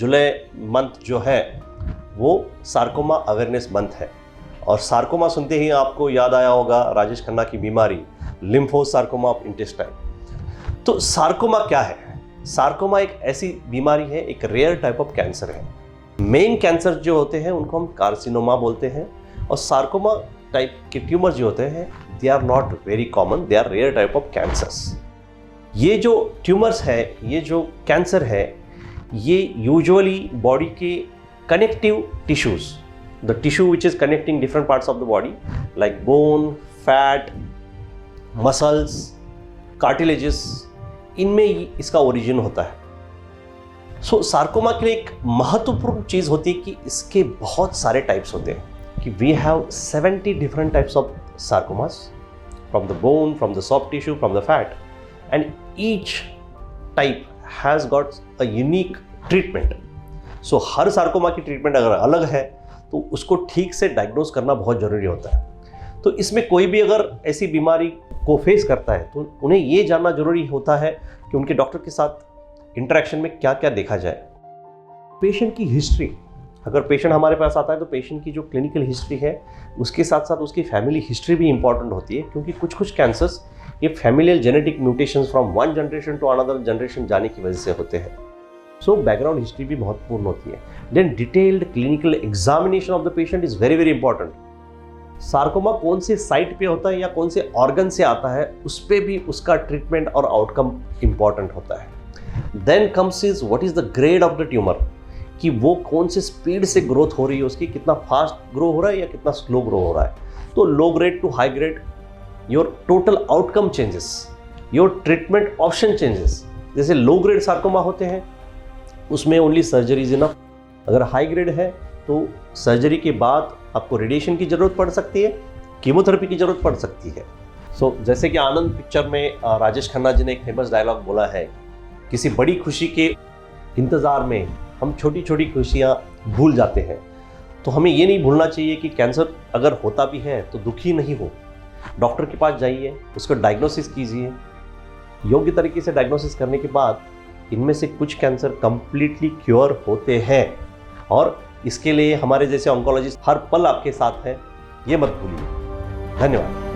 जुलाई month जो है वो सार्कोमा अवेयरनेस मंथ है। और सार्कोमा सुनते ही आपको याद आया होगा राजेश खन्ना की बीमारी लिम्फोसार्कोमा ऑफ इंटेस्टाइन। तो सार्कोमा क्या है? सार्कोमा एक ऐसी बीमारी है, एक रेयर टाइप ऑफ कैंसर है। मेन कैंसर जो होते हैं उनको हम कार्सिनोमा बोलते हैं, और सार्कोमा टाइप के ट्यूमर जो होते हैं they are not very common, they are rare type of cancers. ये जो ट्यूमर्स है, ये जो कैंसर है, ये यूजुअली बॉडी के connective tissues, the tissue which is connecting different parts of the body like bone, fat, muscles, cartilages, इनमें इसका ओरिजिन होता है। सो सार्कोमा के लिए एक महत्वपूर्ण चीज होती है कि इसके बहुत सारे टाइप्स होते हैं, कि we have 70 different types of sarcomas from the bone, from the soft tissue, from the fat, and each type has got a unique treatment. So हर सार्कोमा की ट्रीटमेंट अगर अलग है तो उसको ठीक से डायग्नोज करना बहुत ज़रूरी होता है। तो इसमें कोई भी अगर ऐसी बीमारी को फेस करता है तो उन्हें ये जानना जरूरी होता है कि उनके डॉक्टर के साथ इंटरेक्शन में क्या क्या देखा जाए। पेशेंट की हिस्ट्री, अगर पेशेंट हमारे पास आता है तो पेशेंट की जो क्लिनिकल हिस्ट्री है उसके साथ साथ उसकी फैमिली हिस्ट्री भी इंपॉर्टेंट होती है, क्योंकि कुछ कुछ कैंसर्स ये familial genetic mutations from one generation to another generation जाने की वजह से होते हैं। सो बैकग्राउंड हिस्ट्री भी महत्वपूर्ण होती है। Then detailed clinical examination of the patient is very very important. Sarcoma कौन से साइट पे होता है या कौन से ऑर्गन से आता है उस पर भी उसका ट्रीटमेंट और आउटकम इंपॉर्टेंट होता है। Then comes is what is the grade of the tumour, कि वो कौन से स्पीड से ग्रोथ हो रही है, उसकी कितना फास्ट ग्रो हो रहा है या कितना स्लो ग्रो हो रहा है। तो low grade two high grade, your total outcome changes, your treatment option changes. जैसे लो ग्रेड सार्कोमा होते हैं उसमें ओनली सर्जरी इज इनफ। अगर हाई ग्रेड है तो सर्जरी के बाद आपको रेडिएशन की ज़रूरत पड़ सकती है, कीमोथेरेपी की ज़रूरत पड़ सकती है। सो जैसे कि आनंद पिक्चर में राजेश खन्ना जी ने एक फेमस डायलॉग बोला है, किसी बड़ी खुशी के इंतज़ार में हम छोटी छोटी खुशियाँ भूल जाते हैं। तो हमें ये नहीं भूलना चाहिए कि कैंसर अगर होता भी है तो दुखी नहीं हो, डॉक्टर के पास जाइए, उसको डायग्नोसिस कीजिए। योग्य तरीके से डायग्नोसिस करने के बाद इनमें से कुछ कैंसर कंप्लीटली क्योर होते हैं, और इसके लिए हमारे जैसे ऑन्कोलॉजिस्ट हर पल आपके साथ हैं, ये मत भूलिए। धन्यवाद।